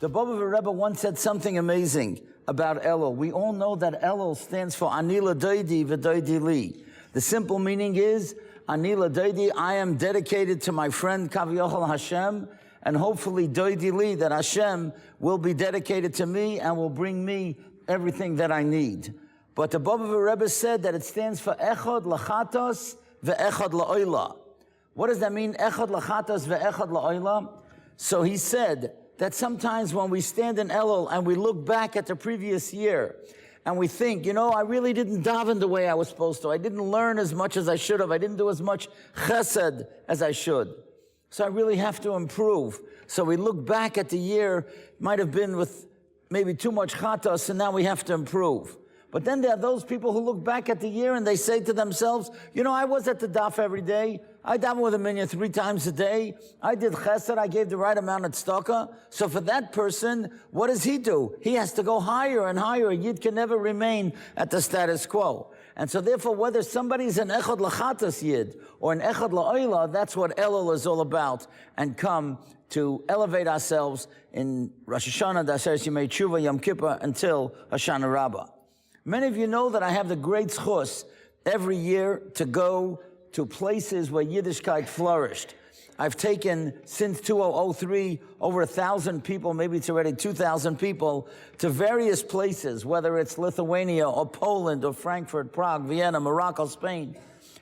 The Babi Yar Rebbe once said something amazing about Elul. We all know that Elul stands for Ani L'Doidi V'Doidi Li. The simple meaning is, Ani L'Doidi, I am dedicated to my friend Kaviyachol Hashem, and hopefully Doidi Li, that Hashem will be dedicated to me and will bring me everything that I need. But the Babi Yar Rebbe said that it stands for Echad L'Chatos Ve'echad La'oila. What does that mean, Echad L'Chatos Ve'echad La'oila? So he said that sometimes when we stand in Elul and we look back at the previous year and we think, you know, I really didn't daven the way I was supposed to. I didn't learn as much as I should have. I didn't do as much chesed as I should. So I really have to improve. So we look back at the year, might have been with maybe too much chatos, and now we have to improve. But then there are those people who look back at the year and they say to themselves, you know, I was at the daf every day. I daven with a minyan 3 times a day. I did chesed. I gave the right amount of tzedakah. So for that person, what does he do? He has to go higher and higher. A yid can never remain at the status quo. And so therefore, whether somebody's an echad lachatas yid or an echad la'oila, that's what Elul is all about, and come to elevate ourselves in Rosh Hashanah, Daseres Yemei Tshuva, Yom Kippur, until Hoshana Rabbah. Many of you know that I have the great schus every year to go to places where Yiddishkeit flourished. I've taken, since 2003, over 1,000 people, maybe it's already 2,000 people, to various places, whether it's Lithuania or Poland or Frankfurt, Prague, Vienna, Morocco, Spain.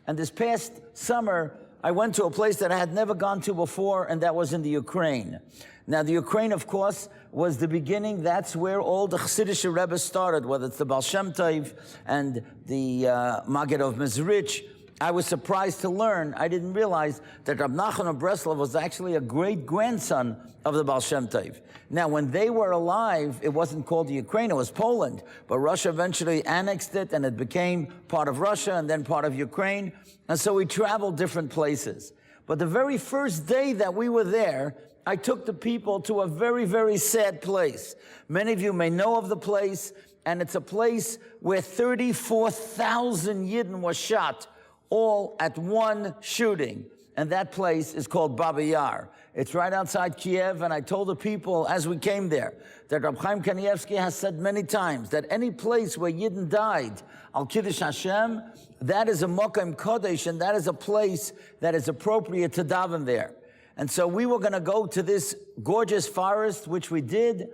And this past summer, I went to a place that I had never gone to before, and that was in the Ukraine. Now, the Ukraine, of course, was the beginning. That's where all the Chassidish Rebbe started, whether it's the Baal Shem Tov and the Maggid of Mezrich. I was surprised to learn, I didn't realize that Rab Nachman of Breslov was actually a great-grandson of the Baal Shem Tov. Now, when they were alive, it wasn't called the Ukraine, it was Poland. But Russia eventually annexed it, and it became part of Russia and then part of Ukraine. And so we traveled different places. But the very first day that we were there, I took the people to a very, very sad place. Many of you may know of the place, and it's a place where 34,000 Yidden were shot, all at one shooting. And that place is called Babi Yar. It's right outside Kiev, and I told the people as we came there that Rab Chaim Kanievsky has said many times that any place where Yidden died, Al Kiddush Hashem, that is a Mokem Kodesh, and that is a place that is appropriate to daven there. And so we were going to go to this gorgeous forest, which we did,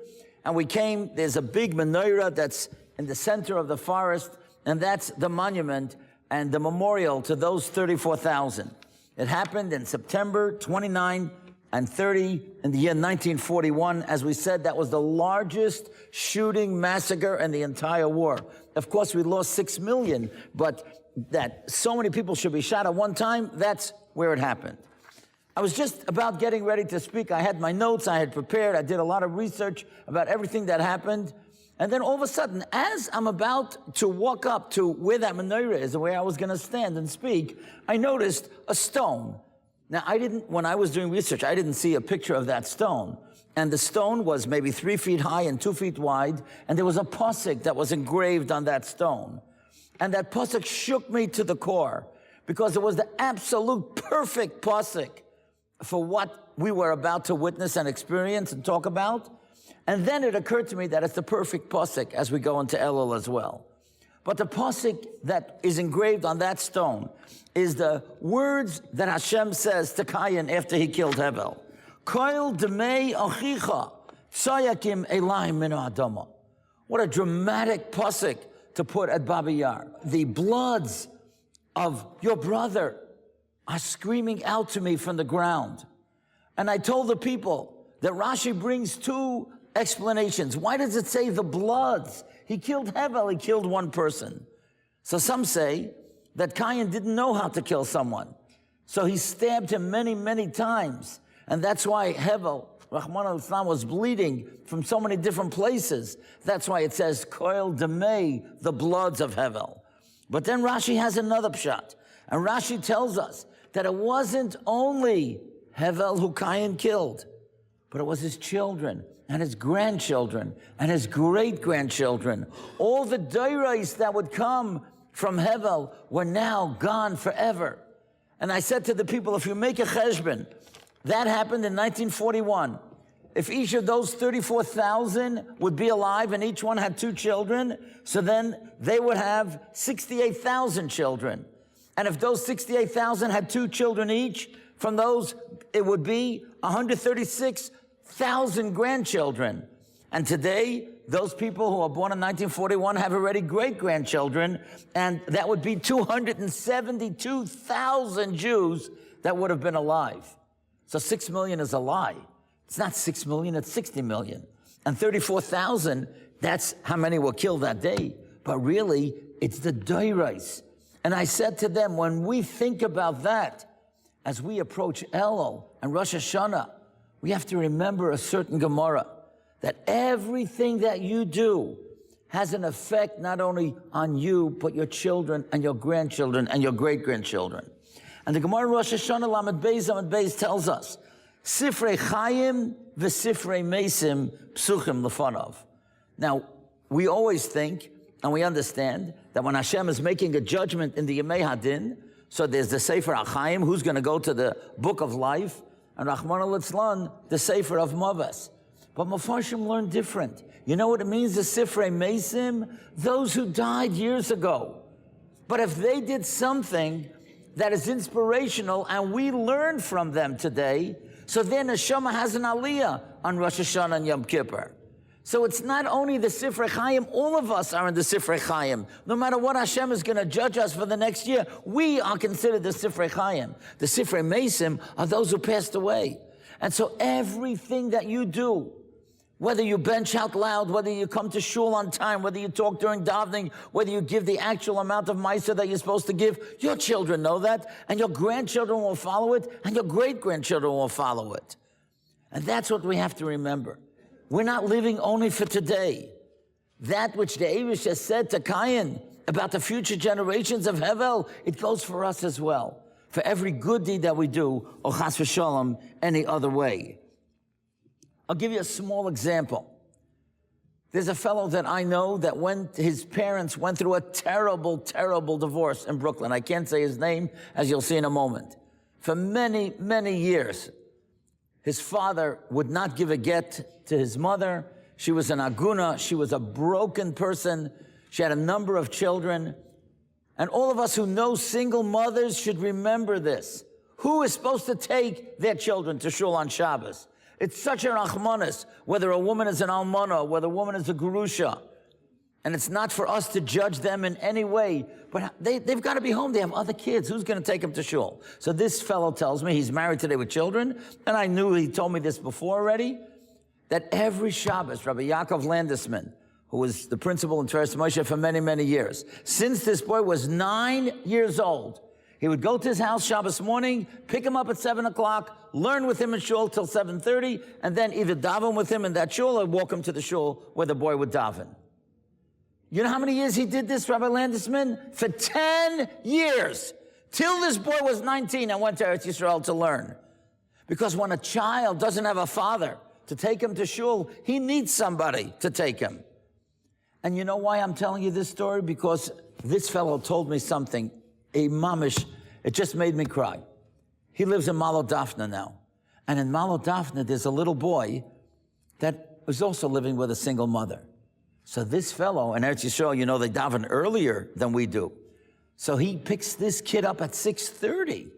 and we came. There's a big menorah that's in the center of the forest, and that's the monument and the memorial to those 34,000. It happened in September 29 and 30 in the year 1941. As we said, that was the largest shooting massacre in the entire war. Of course, we lost 6 million, but that so many people should be shot at one time, that's where it happened. I was just about getting ready to speak. I had my notes, I had prepared, I did a lot of research about everything that happened. And then all of a sudden, as I'm about to walk up to where that menorah is, where I was going to stand and speak, I noticed a stone. Now, when I was doing research, I didn't see a picture of that stone. And the stone was maybe 3 feet high and 2 feet wide, and there was a pasuk that was engraved on that stone. And that pasuk shook me to the core, because it was the absolute perfect pasuk for what we were about to witness and experience and talk about. And then it occurred to me that it's the perfect pasuk as we go into Elul as well. But the pasuk that is engraved on that stone is the words that Hashem says to Cain after he killed Hevel. Koil demei achicha tzayakim elayim min ha'adama. What a dramatic pasuk to put at Babi Yar. The bloods of your brother are screaming out to me from the ground. And I told the people that Rashi brings 2 explanations. Why does it say the bloods? He killed Hevel, he killed one person. So some say that Cain didn't know how to kill someone. So he stabbed him many, many times. And that's why Hevel, Rahman al-Islam, was bleeding from so many different places. That's why it says, Koil Demei, the bloods of Hevel. But then Rashi has another pshat. And Rashi tells us that it wasn't only Hevel who Cain killed, but it was his children and his grandchildren and his great-grandchildren. All the dairais that would come from Hevel were now gone forever. And I said to the people, if you make a cheshbon, that happened in 1941. if each of those 34,000 would be alive and each one had 2 children, so then they would have 68,000 children. And if those 68,000 had 2 children each, from those, it would be 136,000 grandchildren. And today, those people who are born in 1941 have already great-grandchildren, and that would be 272,000 Jews that would have been alive. So 6 million is a lie. It's not 6 million, it's 60 million. And 34,000, that's how many were killed that day. But really, it's the Deiros. And I said to them, when we think about that, as we approach Elul and Rosh Hashanah, we have to remember a certain Gemara, that everything that you do has an effect not only on you, but your children and your grandchildren and your great-grandchildren. And the Gemara Rosh Hashanah Lamed Beis tells us, Sifrei Chaim v'Sifrei Mesim Psuchim Lefanov. Now, we always think and we understand that when Hashem is making a judgment in the Yemei Hadin, so there's the Sefer HaChaim, who's going to go to the book of life, and Rachmana Litzlan, the Sefer of Mavas. But Mefarshim learned different. You know what it means, the Sifrei Mesim? Those who died years ago. But if they did something that is inspirational and we learn from them today, so then Neshama has an aliyah on Rosh Hashanah and Yom Kippur. So it's not only the Sifrei Chaim, all of us are in the Sifrei Chaim. No matter what Hashem is going to judge us for the next year, we are considered the Sifrei Chaim. The Sifrei Mesim are those who passed away. And so everything that you do, whether you bench out loud, whether you come to shul on time, whether you talk during davening, whether you give the actual amount of ma'aser that you're supposed to give, your children know that, and your grandchildren will follow it, and your great-grandchildren will follow it. And that's what we have to remember. We're not living only for today. That which the Eivish has said to Cain about the future generations of Hevel, it goes for us as well. For every good deed that we do, or chas v'shalom, any other way. I'll give you a small example. There's a fellow that I know that when his parents went through a terrible, terrible divorce in Brooklyn. I can't say his name, as you'll see in a moment. For many, many years, his father would not give a get to his mother. She was an aguna. She was a broken person. She had a number of children. And all of us who know single mothers should remember this. Who is supposed to take their children to shul on Shabbos? It's such a rachmanis, whether a woman is an almana, whether a woman is a gerusha. And it's not for us to judge them in any way, but they've got to be home. They have other kids. Who's going to take them to shul? So this fellow tells me, he's married today with children, and I knew he told me this before already, that every Shabbos, Rabbi Yaakov Landesman, who was the principal in Teres Moshe for many, many years, since this boy was 9 years old, he would go to his house Shabbos morning, pick him up at 7 o'clock, learn with him in shul till 7:30, and then either daven with him in that shul or walk him to the shul where the boy would daven. You know how many years he did this, Rabbi Landesman? For 10 years, till this boy was 19 and went to Eretz Yisrael to learn. Because when a child doesn't have a father to take him to shul, he needs somebody to take him. And you know why I'm telling you this story? Because this fellow told me something, a mamish, it just made me cry. He lives in Malo Daphne now. And in Malo Daphne, there's a little boy that was also living with a single mother. So this fellow, in Eretz Yisrael, you know, they daven earlier than we do. So he picks this kid up at 6:30.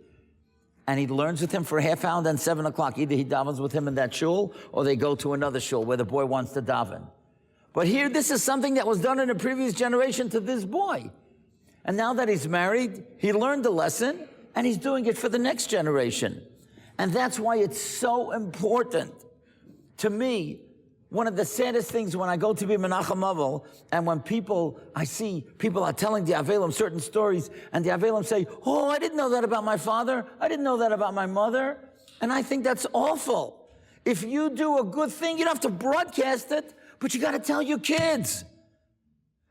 And he learns with him for a half hour, then 7 o'clock. Either he davens with him in that shul, or they go to another shul where the boy wants to daven. But here, this is something that was done in a previous generation to this boy. And now that he's married, he learned the lesson, and he's doing it for the next generation. And that's why it's so important. To me, one of the saddest things when I go to be Menachem Avel, and when I see people are telling the Avelim certain stories, and the Avelim say, oh, I didn't know that about my father, I didn't know that about my mother, and I think that's awful. If you do a good thing, you don't have to broadcast it, but you got to tell your kids.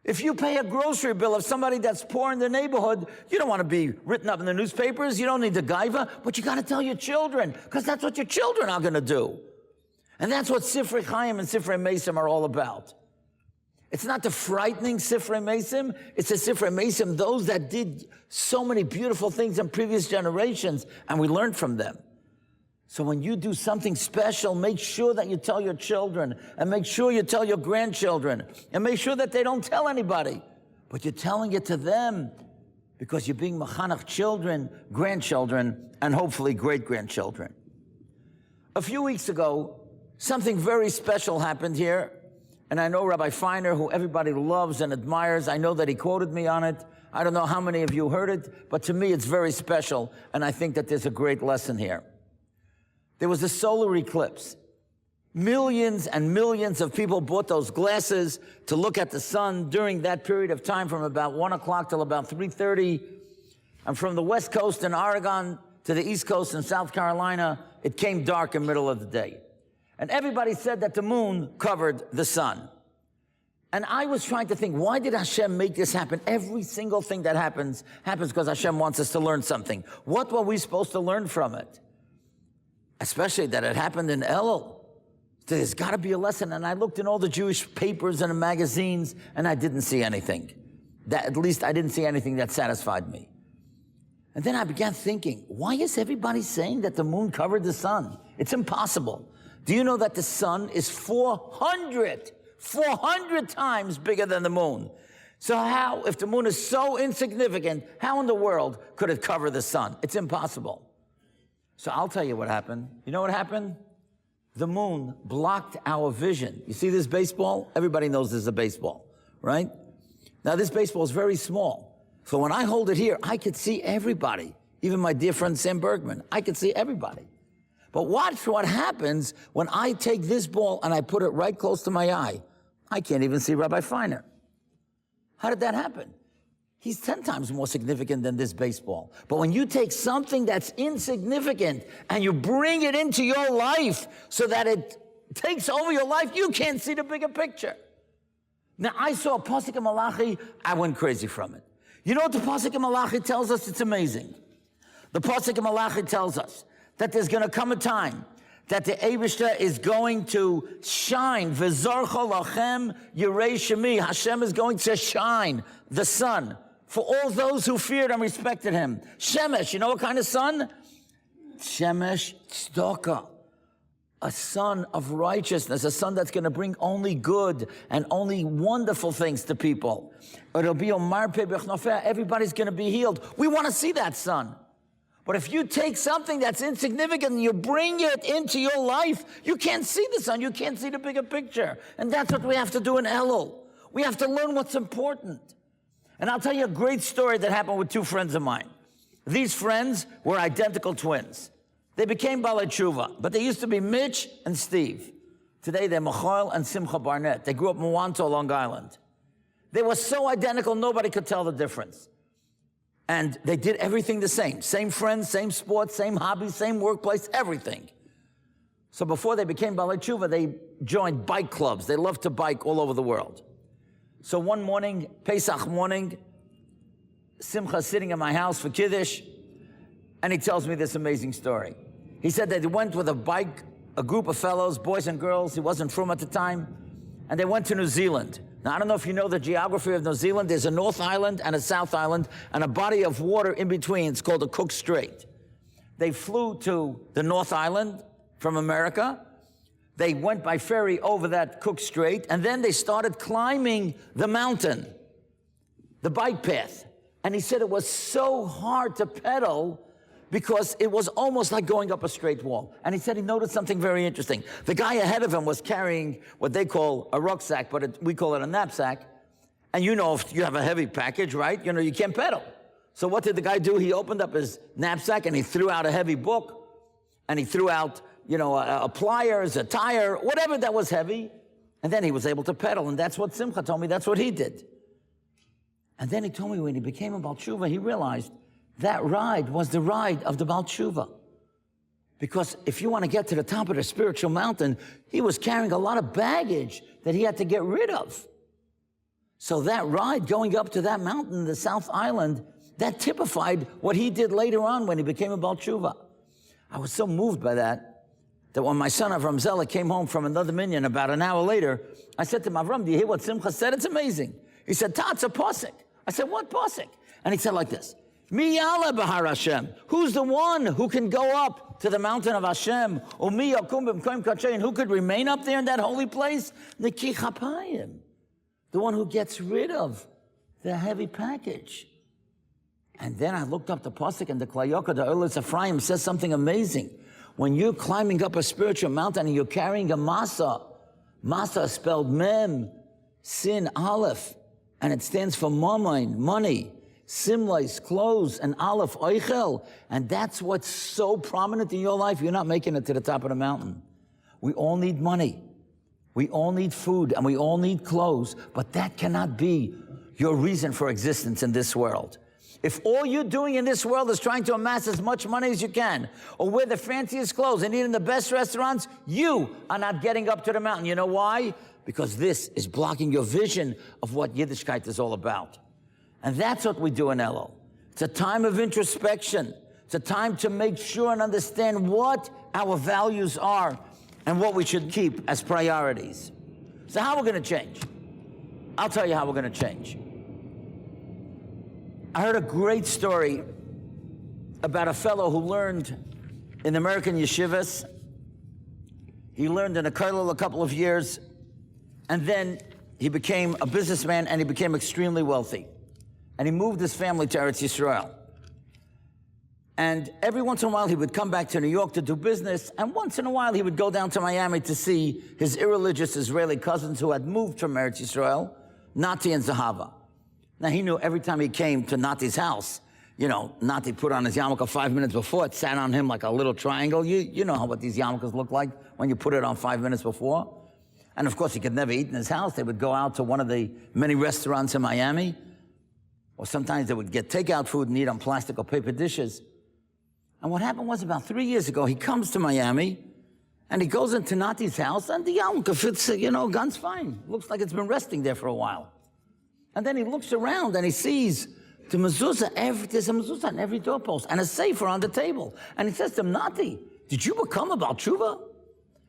If you pay a grocery bill of somebody that's poor in the neighborhood, you don't want to be written up in the newspapers. You don't need the gaiva, but you got to tell your children, because that's what your children are going to do. And that's what Sifrei Chaim and Sifrei Mesim are all about. It's not the frightening Sifrei Mesim. It's the Sifrei Mesim, those that did so many beautiful things in previous generations, and we learned from them. So when you do something special, make sure that you tell your children, and make sure you tell your grandchildren, and make sure that they don't tell anybody. But you're telling it to them because you're being machanach children, grandchildren, and hopefully great-grandchildren. A few weeks ago, something very special happened here, and I know Rabbi Feiner, who everybody loves and admires, I know that he quoted me on it. I don't know how many of you heard it, but to me it's very special, and I think that there's a great lesson here. There was a solar eclipse. Millions and millions of people bought those glasses to look at the sun during that period of time from about 1 o'clock till about 3:30. And from the West Coast in Oregon to the East Coast in South Carolina, it came dark in the middle of the day. And everybody said that the moon covered the sun. And I was trying to think, why did Hashem make this happen? Every single thing that happens because Hashem wants us to learn something. What were we supposed to learn from it? Especially that it happened in Elul. There's got to be a lesson. And I looked in all the Jewish papers and the magazines, and I didn't see anything. At least I didn't see anything that satisfied me. And then I began thinking, why is everybody saying that the moon covered the sun? It's impossible. Do you know that the sun is 400 times bigger than the moon? So how, if the moon is so insignificant, how in the world could it cover the sun? It's impossible. So I'll tell you what happened. You know what happened? The moon blocked our vision. You see this baseball? Everybody knows this is a baseball, right? Now this baseball is very small. So when I hold it here, I could see everybody. Even my dear friend Sam Bergman, I could see everybody. But watch what happens when I take this ball and I put it right close to my eye. I can't even see Rabbi Feiner. How did that happen? He's 10 times more significant than this baseball. But when you take something that's insignificant and you bring it into your life so that it takes over your life, you can't see the bigger picture. Now, I saw Pasuk in Malachi, I went crazy from it. You know what the Pasuk in Malachi tells us? It's amazing. The Pasuk in Malachi tells us that there's going to come a time that the Eibishter is going to shine. V'zorcha lachem yirei shemi. Hashem is going to shine the sun for all those who feared and respected him. Shemesh, you know what kind of sun? Shemesh tzedakah. A sun of righteousness, a sun that's going to bring only good and only wonderful things to people. Everybody's going to be healed. We want to see that sun. But if you take something that's insignificant and you bring it into your life, you can't see the sun, you can't see the bigger picture. And that's what we have to do in Elul. We have to learn what's important. And I'll tell you a great story that happened with two friends of mine. These friends were identical twins. They became Balei Tshuva, but they used to be Mitch and Steve. Today they're Michael and Simcha Barnett. They grew up in Mowanto, Long Island. They were so identical, nobody could tell the difference. And they did everything the same. Same friends, same sports, same hobbies, same workplace, everything. So before they became Balei Tshuva, they joined bike clubs. They loved to bike all over the world. So one morning, Pesach morning, Simcha's sitting in my house for Kiddush, and he tells me this amazing story. He said that he went with a group of fellows, boys and girls, he wasn't from at the time, and they went to New Zealand. Now, I don't know if you know the geography of New Zealand. There's a North Island and a South Island and a body of water in between. It's called the Cook Strait. They flew to the North Island from America. They went by ferry over that Cook Strait, and then they started climbing the mountain, the bike path. And he said it was so hard to pedal because it was almost like going up a straight wall. And he said he noticed something very interesting. The guy ahead of him was carrying what they call a rucksack, but we call it a knapsack. And you know, if you have a heavy package, right, you know, you can't pedal. So what did the guy do? He opened up his knapsack and he threw out a heavy book, and he threw out, you know, a pliers, a tire, whatever that was heavy. And then he was able to pedal. And that's what Simcha told me, that's what he did. And then he told me when he became a Baal Tshuva, he realized that ride was the ride of the Baal Tshuva. Because if you want to get to the top of the spiritual mountain, he was carrying a lot of baggage that he had to get rid of. So that ride going up to that mountain, the South Island, that typified what he did later on when he became a Baal Tshuva. I was so moved by that when my son Avram Zela came home from another minyan about an hour later, I said to him, Avram, do you hear what Simcha said? It's amazing. He said, it's a pasuk. I said, what pasuk? And he said like this. Mi ya'ala b'har Hashem. Who's the one who can go up to the mountain of Hashem? Umi yakum b'mkoim kadshay, and who could remain up there in that holy place? Neki chapayim. The one who gets rid of the heavy package. And then I looked up the pasuk, and the Klayokah, the Erlis Ephraim, says something amazing. When you're climbing up a spiritual mountain and you're carrying a masa, masa is spelled mem, sin, aleph, and it stands for mamain, money, simlais, clothes, and aleph, oichel, and that's what's so prominent in your life. You're not making it to the top of the mountain. We all need money. We all need food, and we all need clothes, but that cannot be your reason for existence in this world. If all you're doing in this world is trying to amass as much money as you can, or wear the fanciest clothes and eat in the best restaurants, you are not getting up to the mountain. You know why? Because this is blocking your vision of what Yiddishkeit is all about. And that's what we do in Elul. It's a time of introspection. It's a time to make sure and understand what our values are and what we should keep as priorities. So how we're going to change? I'll tell you how we're going to change. I heard a great story about a fellow who learned in American yeshivas. He learned in a kollel a couple of years, and then he became a businessman, and he became extremely wealthy. And he moved his family to Eretz Yisrael. And every once in a while, he would come back to New York to do business, and once in a while, he would go down to Miami to see his irreligious Israeli cousins who had moved from Eretz Yisrael, Nati and Zahava. Now, he knew every time he came to Nati's house, you know, Nati put on his yarmulke 5 minutes before. It sat on him like a little triangle. You know what these yarmulkes look like when you put it on 5 minutes before. And, of course, he could never eat in his house. They would go out to one of the many restaurants in Miami. Or sometimes they would get takeout food and eat on plastic or paper dishes. And what happened was about 3 years ago, he comes to Miami, and he goes into Nati's house, and the yarmulke fits, you know, gun's fine. Looks like it's been resting there for a while. And then he looks around and he sees the mezuzah, there's a mezuzah on every doorpost and a sefer on the table. And he says to him, Nati, did you become a Baal Tshuva?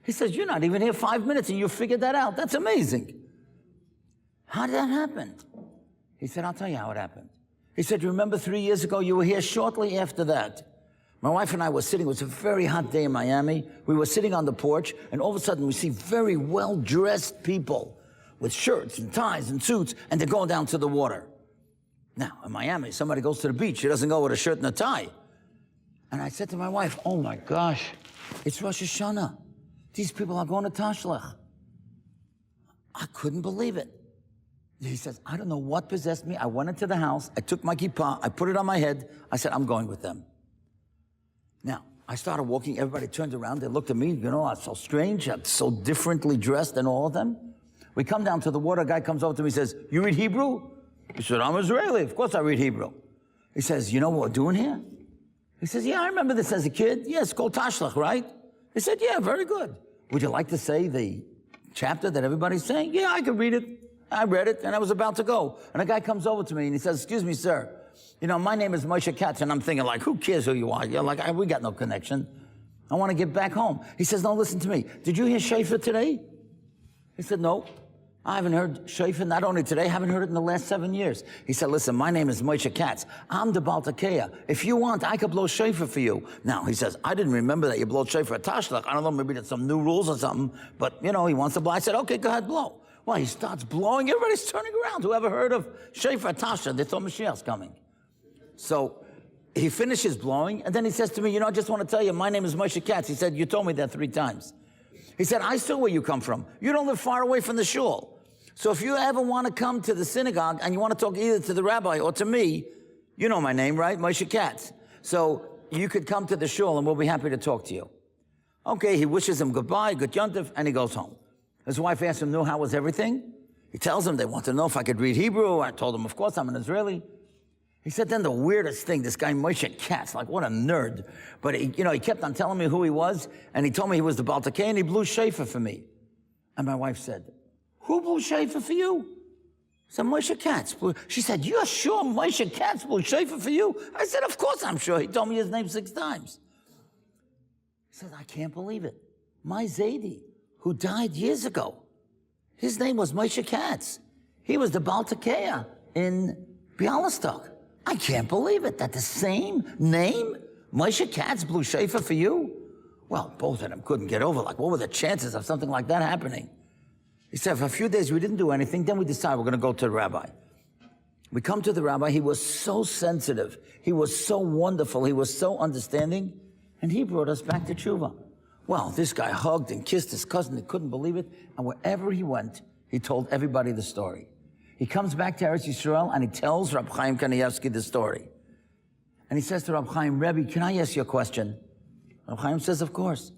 He says, you're not even here 5 minutes and you figured that out. That's amazing. How did that happen? He said, I'll tell you how it happened. He said, remember 3 years ago, you were here shortly after that. My wife and I were sitting, it was a very hot day in Miami. We were sitting on the porch, and all of a sudden we see very well-dressed people with shirts and ties and suits, and they're going down to the water. Now, in Miami, somebody goes to the beach, he doesn't go with a shirt and a tie. And I said to my wife, oh my gosh, it's Rosh Hashanah. These people are going to Tashlech. I couldn't believe it. He says, I don't know what possessed me. I went into the house, I took my kippah, I put it on my head, I said, I'm going with them. Now, I started walking, everybody turned around, they looked at me, you know, I'm so strange, I'm so differently dressed than all of them. We come down to the water, a guy comes over to me and says, you read Hebrew? He said, I'm Israeli, of course I read Hebrew. He says, you know what we're doing here? He says, yeah, I remember this as a kid. Yeah, it's called Tashlech, right? He said, yeah, very good. Would you like to say the chapter that everybody's saying? Yeah, I could read it. I read it, and I was about to go. And a guy comes over to me, and he says, excuse me, sir. You know, my name is Moshe Katz, and I'm thinking, like, who cares who you are? You're like, we got no connection. I want to get back home. He says, no, listen to me. Did you hear Shofar today? He said, no. I haven't heard Shofar, not only today, I haven't heard it in the last 7 years. He said, listen, my name is Moshe Katz. I'm the Baal Tekeah. If you want, I could blow Shofar for you. Now, he says, I didn't remember that you blow Shofar at Tashlech. I don't know, maybe there's some new rules or something, but, you know, he wants to blow. I said, okay, go ahead, blow. Well, he starts blowing. Everybody's turning around. Whoever heard of Shofar at Tashlech? They thought Mashiach's coming. So he finishes blowing, and then he says to me, you know, I just want to tell you, my name is Moshe Katz. He said, you told me that 3 times. He said, I saw where you come from. You don't live far away from the shul. So if you ever want to come to the synagogue and you want to talk either to the rabbi or to me, you know my name, right? Moshe Katz. So you could come to the shul and we'll be happy to talk to you. Okay, he wishes him goodbye, good yontif, and he goes home. His wife asks him, how was everything? He tells them they want to know if I could read Hebrew. I told him, of course, I'm an Israeli. He said, then the weirdest thing, this guy Moshe Katz, like what a nerd. But he, you know, he kept on telling me who he was, and he told me he was the Baal Tekeah, and he blew Shofar for me. And my wife said, who blew Shofar for you? I said, Moshe Katz. She said, you're sure Moshe Katz blew Shofar for you? I said, of course I'm sure. He told me his name 6 times. He said, I can't believe it. My Zaidi, who died years ago, his name was Moshe Katz. He was the Baal Tekeah in Bialystok. I can't believe it, that the same name, Moshe Katz blew shofar for you? Well, both of them couldn't get over, like, what were the chances of something like that happening? He said, for a few days we didn't do anything, then we decided we're gonna go to the rabbi. We come to the rabbi, he was so sensitive, he was so wonderful, he was so understanding, and he brought us back to tshuva. Well, this guy hugged and kissed his cousin, he couldn't believe it, and wherever he went, he told everybody the story. He comes back to Eretz Yisrael and he tells Rab Chaim Kanievsky the story. And he says to Rab Chaim, Rebbe, can I ask you a question? Rab Chaim says, of course.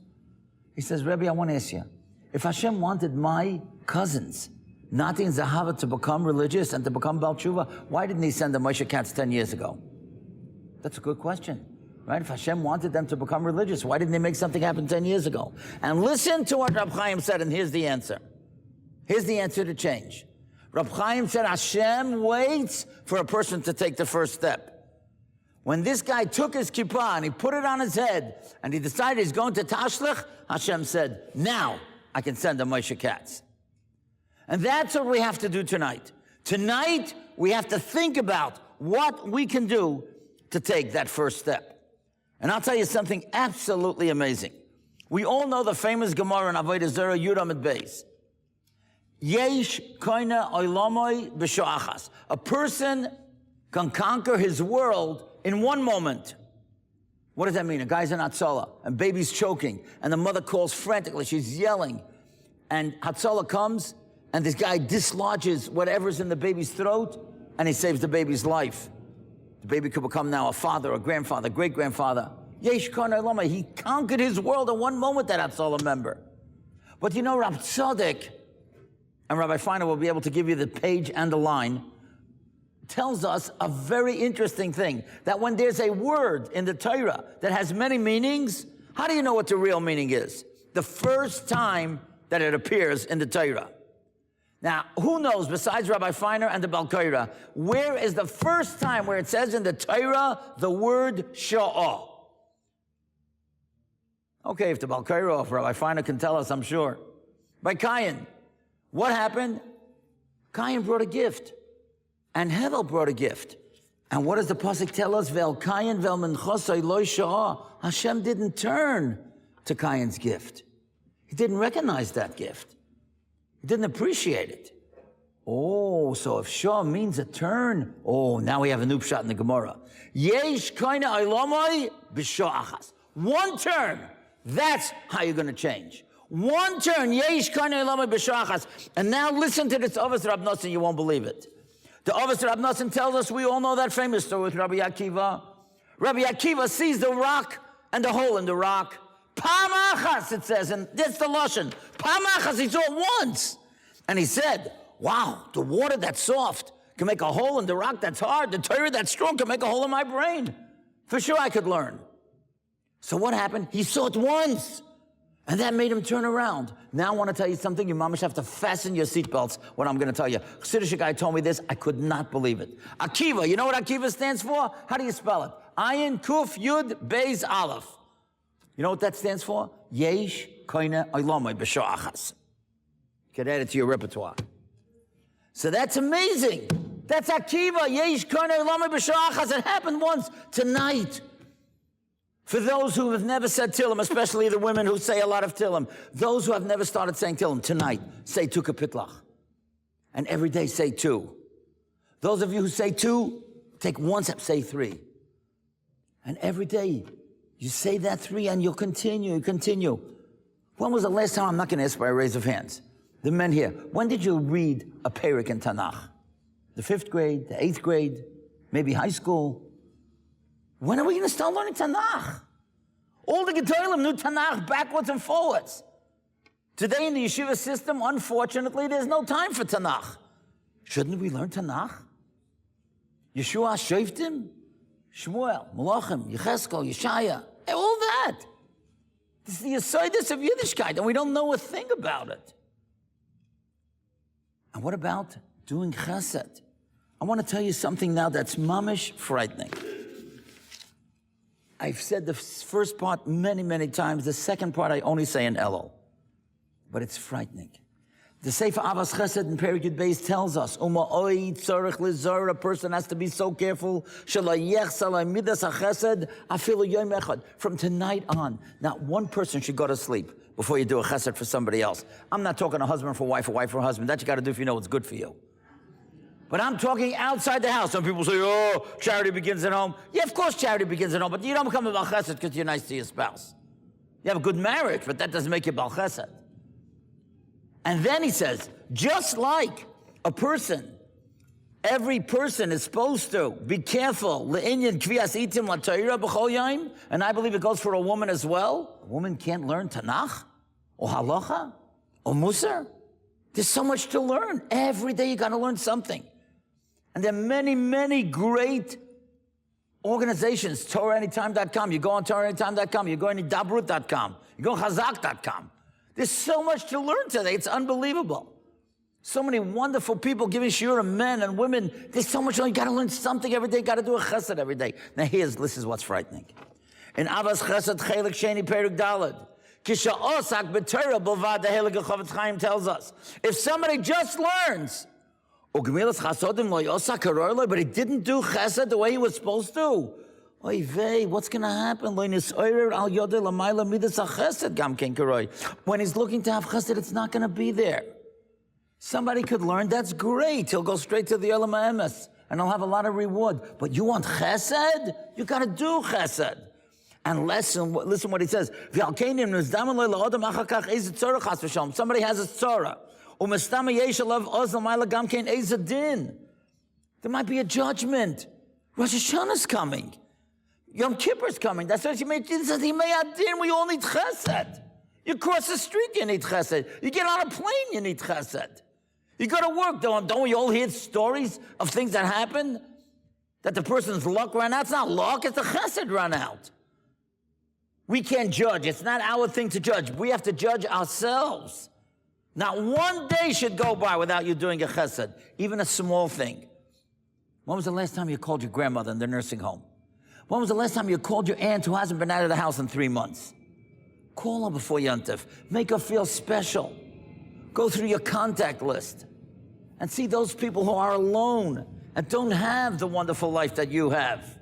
He says, Rebbe, I want to ask you, if Hashem wanted my cousins, Nati and Zahava, to become religious and to become Baal Tshuva, why didn't he send them Moshe Katz 10 years ago? That's a good question, right? If Hashem wanted them to become religious, why didn't they make something happen 10 years ago? And listen to what Rab Chaim said, and here's the answer. Here's the answer to change. Rab Chaim said, Hashem waits for a person to take the first step. When this guy took his kippah and he put it on his head and he decided he's going to Tashlich, Hashem said, now I can send a Moshe Katz. And that's what we have to do tonight. Tonight, we have to think about what we can do to take that first step. And I'll tell you something absolutely amazing. We all know the famous Gemara in Avodah Zarah, Yud Amud Beis. Yesh koina oilamoi b'shoachas. A person can conquer his world in one moment. What does that mean? A guy's in Hatzalah, and baby's choking, and the mother calls frantically, she's yelling, and Hatzalah comes, and this guy dislodges whatever's in the baby's throat, and he saves the baby's life. The baby could become now a father, a grandfather, great-grandfather. Yesh koina oilamoi. He conquered his world in one moment, that Hatzalah member. But you know, Rav Tzadok, and Rabbi Feiner will be able to give you the page and the line, tells us a very interesting thing, that when there's a word in the Torah that has many meanings, how do you know what the real meaning is? The first time that it appears in the Torah. Now, who knows, besides Rabbi Feiner and the Balkaira, where is the first time where it says in the Torah the word Sha'ah? Okay, if the Balkaira or if Rabbi Feiner can tell us, I'm sure. By Cain. What happened? Cain brought a gift, and Hevel brought a gift. And what does the pasuk tell us? Vel Cain vel menchosai lo sha'ah. Hashem didn't turn to Cain's gift. He didn't recognize that gift. He didn't appreciate it. Oh, so if shah means a turn, oh, now we have a new pshat in the Gemara. Yesh kaina olamai b'sha'achas. One turn. That's how you're going to change. One turn, yesh kaina olamai b'sha'achas. And now listen to this Avos Rab Nosson, you won't believe it. The Avos Rab Nosson tells us, we all know that famous story with Rabbi Akiva. Rabbi Akiva sees the rock and the hole in the rock. Pamachas, it says, and that's the Lashon. Pamachas, he saw it once. And he said, wow, the water that's soft can make a hole in the rock that's hard. The Torah that's strong can make a hole in my brain. For sure I could learn. So what happened? He saw it once. And that made him turn around. Now I want to tell you something. You mamish have to fasten your seatbelts, what I'm going to tell you. Chassidish guy told me this. I could not believe it. Akiva, you know what Akiva stands for? How do you spell it? Ayin, Kuf, Yud, Beis, Aleph. You know what that stands for? Yesh, Koine, Olamai, B'Sha'achas. You can add it to your repertoire. So that's amazing. That's Akiva. Yesh, Koine, Olamai, B'Sha'achas. It happened once tonight. For those who have never said Tillim, especially the women who say a lot of Tillim, those who have never started saying Tillim, tonight, say Tu Kapitlach. And every day say 2. Those of you who say 2, take 1 step, say 3. And every day, you say that 3 and you'll continue, continue. When was the last time, I'm not going to ask by a raise of hands, the men here, when did you read a Perek in Tanakh? The 5th grade, the 8th grade, maybe high school? When are we going to start learning Tanakh? All the Gedolim knew Tanakh backwards and forwards. Today in the yeshiva system, unfortunately, there's no time for Tanakh. Shouldn't we learn Tanakh? Yeshua, Shoftim, Shmuel, Malachim, Yecheskel, Yeshaya, all that. This is the Yesodus of Yiddishkeit, and we don't know a thing about it. And what about doing chesed? I want to tell you something now that's mamish frightening. I've said the first part many, many times. The second part I only say in Elul. But it's frightening. The Sefer Avas Chesed in Perek Yud Beis tells us, a person has to be so careful. From tonight on, not one person should go to sleep before you do a chesed for somebody else. I'm not talking a husband for wife, a wife for husband. That you got to do if you know what's good for you. But I'm talking outside the house. Some people say, oh, charity begins at home. Yeah, of course charity begins at home, but you don't become a Baal Chesed because you're nice to your spouse. You have a good marriage, but that doesn't make you Baal Chesed. And then he says, just like a person, every person is supposed to be careful. And I believe it goes for a woman as well. A woman can't learn Tanakh or Halacha or Musar. There's so much to learn. Every day you got to learn something. And there are many, many great organizations. TorahAnytime.com. You go on TorahAnytime.com. You go on Hidabroot.com. You go on Chazak.com. There's so much to learn today. It's unbelievable. So many wonderful people giving shiur, men and women. There's so much. You got to learn something every day. You got to do a chesed every day. Now this is what's frightening. In Avas Chesed Chelik Sheni Perek Daled, Kisha Osak B'Torah B'Vad, the Heilige Chofetz Chaim tells us, if somebody just learns, but he didn't do chesed the way he was supposed to, oy vey, what's going to happen? When he's looking to have chesed, it's not going to be there. Somebody could learn, that's great. He'll go straight to the Olam HaEmes, and he'll have a lot of reward. But you want chesed? You got to do chesed. And listen what he says. Somebody has a tzara. There might be a judgment. Rosh Hashanah's coming. Yom Kippur's coming. That's what he made. He says, we all need chesed. You cross the street, you need chesed. You get on a plane, you need chesed. You go to work, don't we all hear stories of things that happen? That the person's luck ran out? It's not luck, it's the chesed run out. We can't judge. It's not our thing to judge. We have to judge ourselves. Not one day should go by without you doing a chesed, even a small thing. When was the last time you called your grandmother in the nursing home? When was the last time you called your aunt who hasn't been out of the house in 3 months? Call her before Yontif. Make her feel special. Go through your contact list and see those people who are alone and don't have the wonderful life that you have.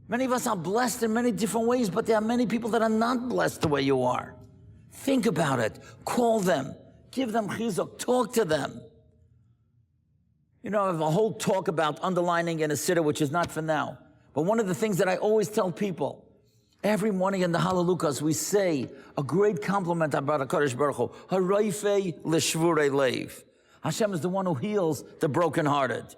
Many of us are blessed in many different ways, but there are many people that are not blessed the way you are. Think about it. Call them. Give them chizuk. Talk to them. You know, I have a whole talk about underlining in a siddur, which is not for now. But one of the things that I always tell people, every morning in the Hallelujahs, we say a great compliment about HaKadosh Baruch Hu. Haroifei l'shvurei leiv. Hashem is the one who heals the brokenhearted.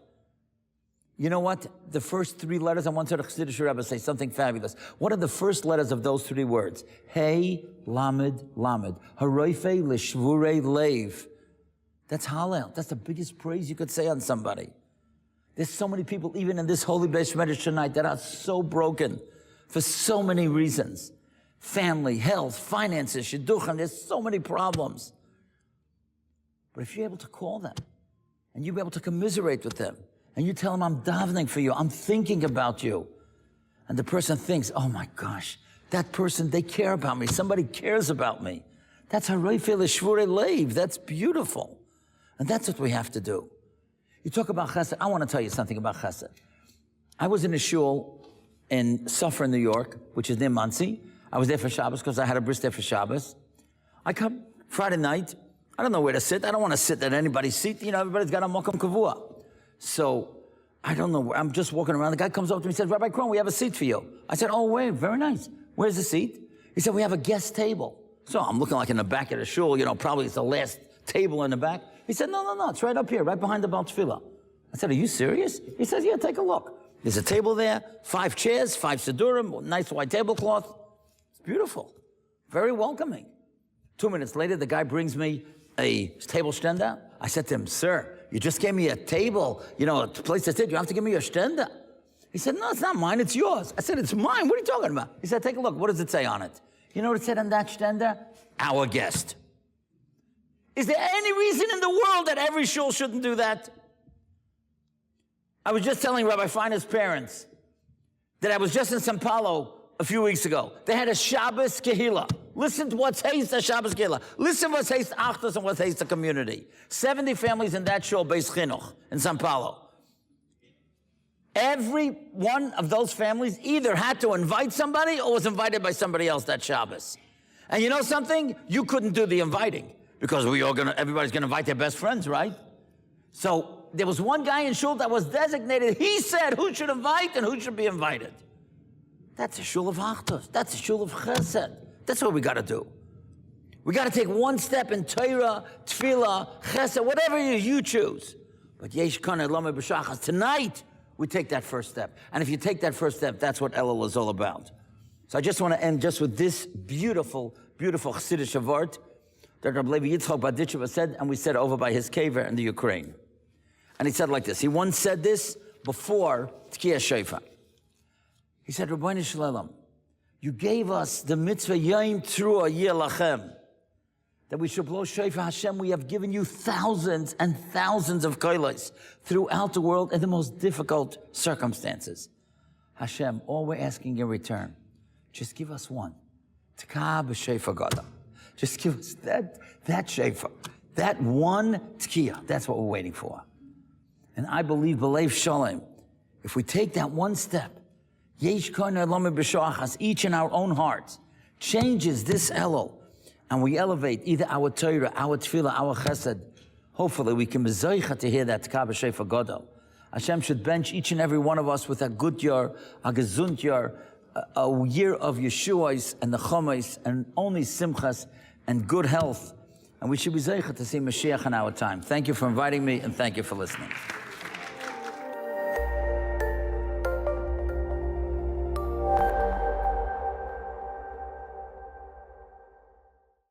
You know what? The first 3 letters, I once heard a Chassidish Rebbe say something fabulous. What are the first letters of those 3 words? Hey, Lamed, Lamed. Haroifei l'shvurei leiv. That's Hallel. That's the biggest praise you could say on somebody. There's so many people, even in this holy Beis Medrash tonight, that are so broken for so many reasons. Family, health, finances, shidduchim, there's so many problems. But if you're able to call them, and you're able to commiserate with them, and you tell them, I'm davening for you, I'm thinking about you, and the person thinks, oh my gosh, that person, they care about me, somebody cares about me. That's haroifei l'shvurei leiv. That's beautiful. And that's what we have to do. You talk about chesed. I want to tell you something about chesed. I was in a shul in Suffern, New York, which is near Monsey. I was there for Shabbos because I had a bris there for Shabbos. I come Friday night. I don't know where to sit. I don't want to sit at anybody's seat. You know, everybody's got a mokum kavua. So I don't know where. I'm just walking around. The guy comes up to me and says, Rabbi Krohn, we have a seat for you. I said, oh, wait, very nice. Where's the seat? He said, we have a guest table. So I'm looking like in the back of the shul. You know, probably it's the last table in the back. He said, no, it's right up here, right behind the Baal Tefillah. I said, are you serious? He says, yeah, take a look. There's a table there, 5 chairs, 5 siddurim, nice white tablecloth. It's beautiful, very welcoming. 2 minutes later, the guy brings me a table stender. I said to him, sir, you just gave me a table, you know, a place to sit. You have to give me a stender. He said, no, it's not mine, it's yours. I said, it's mine, what are you talking about? He said, take a look, what does it say on it? You know what it said on that stender? Our guest. Is there any reason in the world that every shul shouldn't do that? I was just telling Rabbi Feiner's parents that I was just in São Paulo a few weeks ago. They had a Shabbos Kehillah. Listen to what's haste the Shabbos Gila. Listen what's haste Achtos and what's haste the community. 70 families in that shul, Beis Chinuch, in Sao Paulo. Every one of those families either had to invite somebody or was invited by somebody else that Shabbos. And you know something? You couldn't do the inviting because everybody's gonna invite their best friends, right? So there was one guy in shul that was designated. He said who should invite and who should be invited. That's a shul of Achtos. That's a shul of Chesed. That's what we got to do. We got to take one step in Torah, Tefillah, Chesed, whatever you choose. But Yesh Kana Lama B'Shachas. Tonight, we take that first step. And if you take that first step, that's what Elul is all about. So I just want to end just with this beautiful, beautiful Chassidish Avart that Rabbi Yitzchak Berditchever said, and we said over by his kever in the Ukraine. And he said like this. He once said this before Tkiyah Shofar. He said, Rabbeinu Shalom, you gave us the mitzvah Yom Teruah Yeh Lachem, that we should blow shofar. Hashem, we have given you thousands and thousands of koilos throughout the world in the most difficult circumstances. Hashem, all we're asking in return, just give us one. Tkah b'shofar gadol. Just give us that shofar, that one tkiyah. That's what we're waiting for. And I believe, b'leiv shalom, if we take that one step, Yesh Kana Lama B'Shachas, each in our own hearts, changes this Elul, and we elevate either our Torah, our Tefillah, our Chesed. Hopefully we can be zeicha to hear that Tkah b'shofar gadol. Hashem should bench each and every one of us with a good year, a gesund year, a year of Yeshuas and the Chomes, and only Simchas and good health. And we should be zeicha to see Mashiach in our time. Thank you for inviting me, and thank you for listening.